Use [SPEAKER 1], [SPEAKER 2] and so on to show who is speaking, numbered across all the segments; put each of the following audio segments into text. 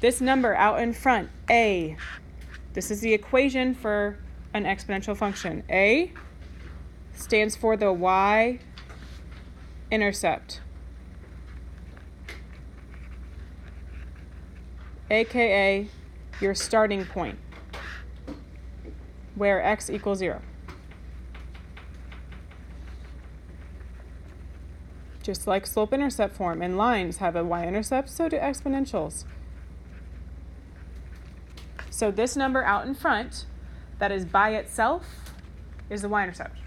[SPEAKER 1] This number out in front, a, this is the equation for an exponential function. A stands for the y-intercept, aka your starting point, where x equals 0. Just like slope-intercept form, and lines have a y-intercept, so do exponentials. So this number out in front, that is by itself, is the y-intercept.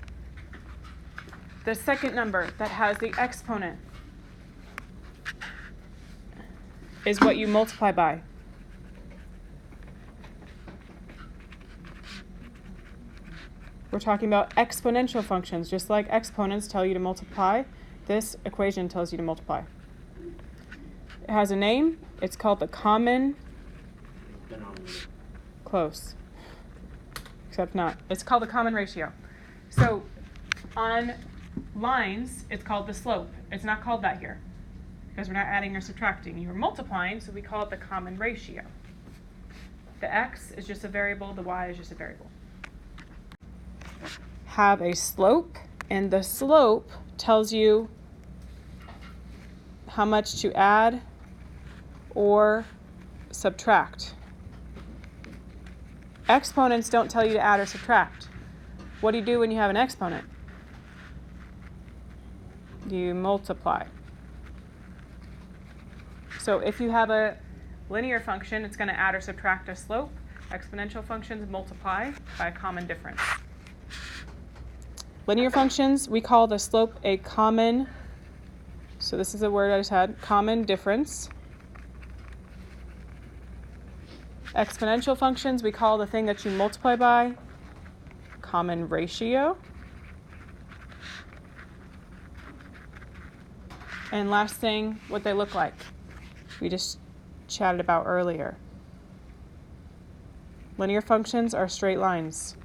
[SPEAKER 1] The second number that has the exponent is what you multiply by. We're talking about exponential functions. Just like exponents tell you to multiply, this equation tells you to multiply. It has a name. It's called the common denominator. Close. Except not. It's called the common ratio. So on lines, it's called the slope. It's not called that here because we're not adding or subtracting. You're multiplying, so we call it the common ratio. The x is just a variable. The y is just a variable. Have a slope, and the slope tells you how much to add or subtract. Exponents don't tell you to add or subtract. What do you do when you have an exponent? You multiply. So if you have a linear function, it's going to add or subtract a slope. Exponential functions multiply by a common difference. Linear functions, we call the slope a common, so this is a word I just had, common difference. Exponential functions, we call the thing that you multiply by common ratio. And last thing, what they look like. We just chatted about earlier. Linear functions are straight lines.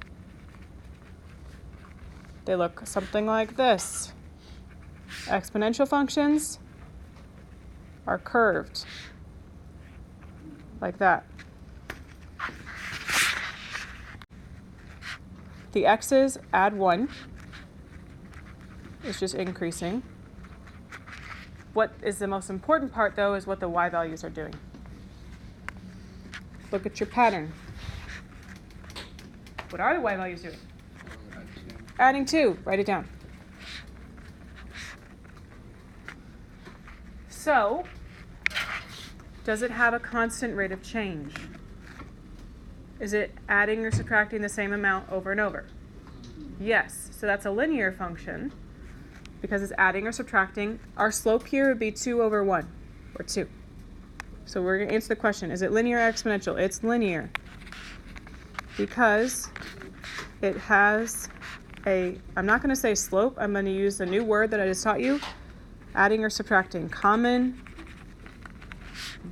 [SPEAKER 1] They look something like this. Exponential functions are curved, like that. The x's add 1. It's just increasing. What is the most important part, though, is what the y values are doing. Look at your pattern. What are the y values doing? Adding 2. Write it down. So, does it have a constant rate of change? Is it adding or subtracting the same amount over and over? Yes. So that's a linear function because it's adding or subtracting. Our slope here would be 2 over 1, or 2. So we're going to answer the question, is it linear or exponential? It's linear because it has I'm not going to say slope. I'm going to use the new word that I just taught you, adding or subtracting. Common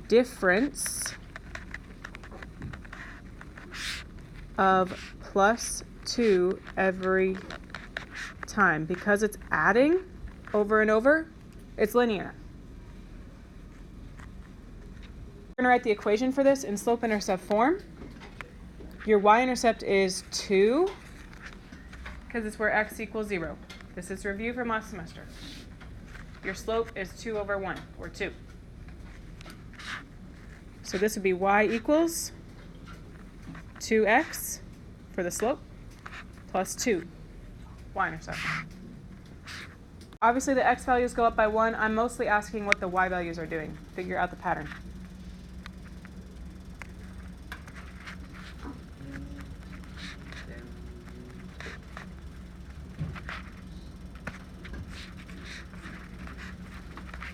[SPEAKER 1] difference of plus 2 every time. Because it's adding over and over, it's linear. We're going to write the equation for this in slope-intercept form. Your y-intercept is 2, because it's where x equals 0. This is review from last semester. Your slope is 2 over 1, or 2. So this would be y equals 2x for the slope plus 2 y-intercept. Obviously the x values go up by 1. I'm mostly asking what the y values are doing. Figure out the pattern.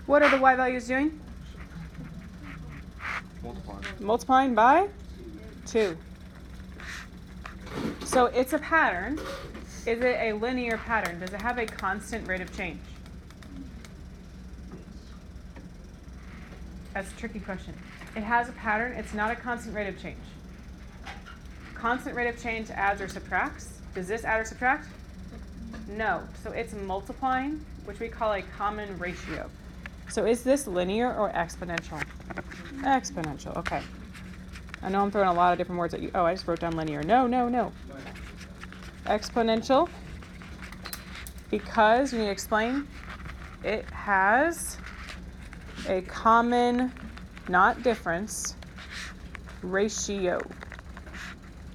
[SPEAKER 1] What are the y values doing? Multiplying by 2. So it's a pattern. Is it a linear pattern? Does it have a constant rate of change? That's a tricky question. It has a pattern. It's not a constant rate of change. Constant rate of change adds or subtracts. Does this add or subtract? No. So it's multiplying, which we call a common ratio. So is this linear or exponential? Exponential, okay. I know I'm throwing a lot of different words at you. Oh, I just wrote down linear. No, no, no. Exponential, because you need to explain, it has a common, not difference, ratio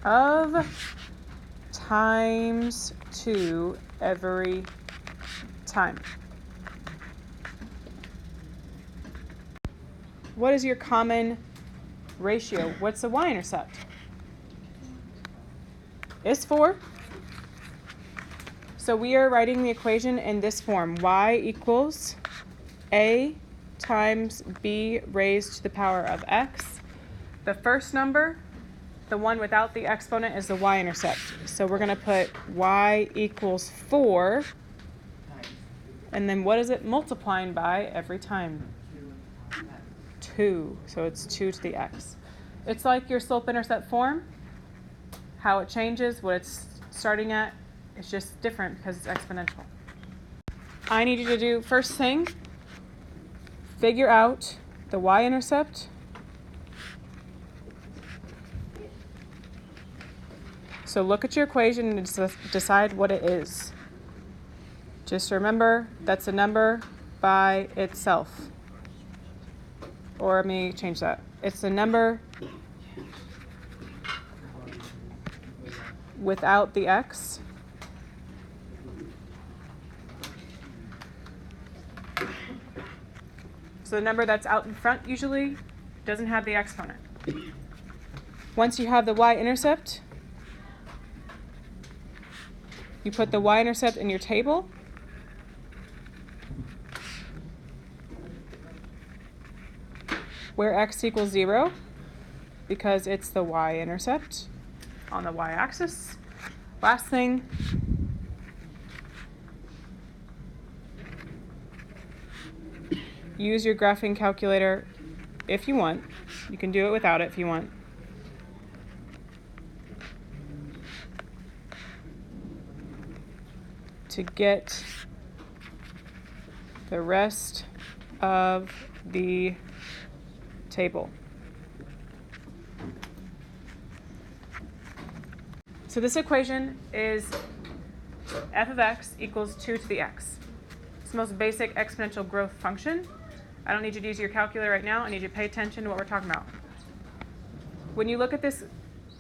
[SPEAKER 1] of times 2 every time. What is your common ratio? What's the y-intercept? It's 4. So we are writing the equation in this form. Y equals a times b raised to the power of x. The first number, the one without the exponent, is the y-intercept. So we're going to put y equals 4. And then what is it multiplying by every time? 2. So it's 2 to the x. It's like your slope-intercept form. How it changes, what it's starting at, it's just different because it's exponential. I need you to do, first thing, figure out the y-intercept. So look at your equation and decide what it is. Just remember, that's a number by itself. Or let me change that. It's a number without the x. So the number that's out in front usually doesn't have the exponent. Once you have the y-intercept, you put the y-intercept in your table. Where x equals 0, because it's the y-intercept on the y-axis. Last thing, use your graphing calculator if you want. You can do it without it if you want. To get the rest of the table. So this equation is f of x equals 2 to the x. It's the most basic exponential growth function. I don't need you to use your calculator right now. I need you to pay attention to what we're talking about. When you look at this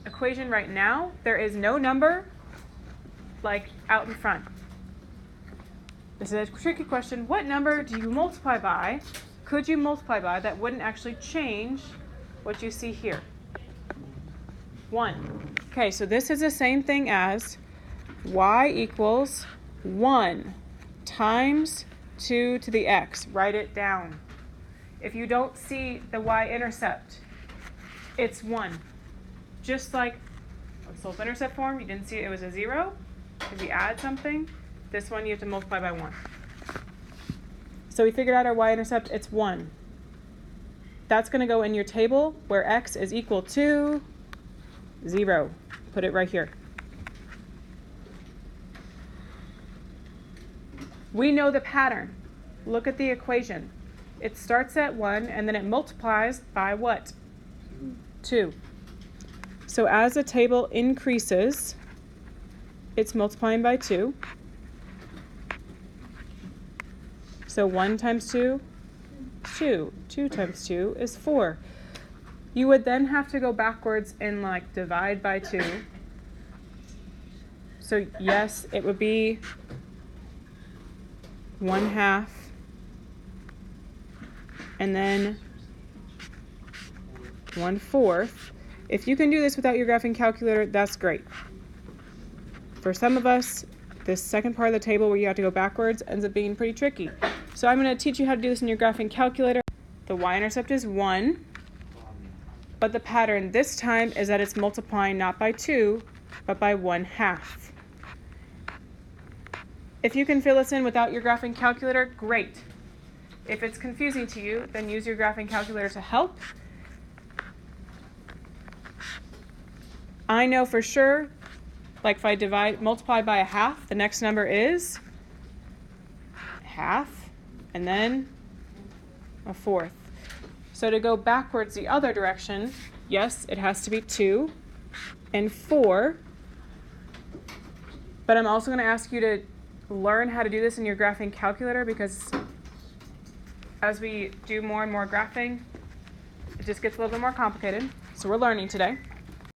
[SPEAKER 1] equation right now, there is no number like out in front. This is a tricky question. What number do you multiply by? Could you multiply by that wouldn't actually change what you see here? 1. Okay, so this is the same thing as y equals 1 times 2 to the x. Write it down. If you don't see the y-intercept, it's 1. Just like a slope-intercept form, you didn't see it was a 0. If you add something, this one you have to multiply by 1. So we figured out our y-intercept, it's 1. That's going to go in your table where x is equal to 0. Put it right here. We know the pattern. Look at the equation. It starts at 1 and then it multiplies by what? 2. So as the table increases, it's multiplying by 2. So 1 times 2 is 2. 2 times 2 is 4. You would then have to go backwards and like divide by 2. So yes, it would be 1/2 and then 1/4. If you can do this without your graphing calculator, that's great. For some of us, this second part of the table where you have to go backwards ends up being pretty tricky. So I'm going to teach you how to do this in your graphing calculator. The y-intercept is 1, but the pattern this time is that it's multiplying not by 2, but by 1/2. If you can fill this in without your graphing calculator, great. If it's confusing to you, then use your graphing calculator to help. I know for sure, like if I multiply by 1/2, the next number is 1/2, and then 1/4. So to go backwards the other direction, yes, it has to be 2 and 4. But I'm also going to ask you to learn how to do this in your graphing calculator, because as we do more and more graphing, it just gets a little bit more complicated. So we're learning today.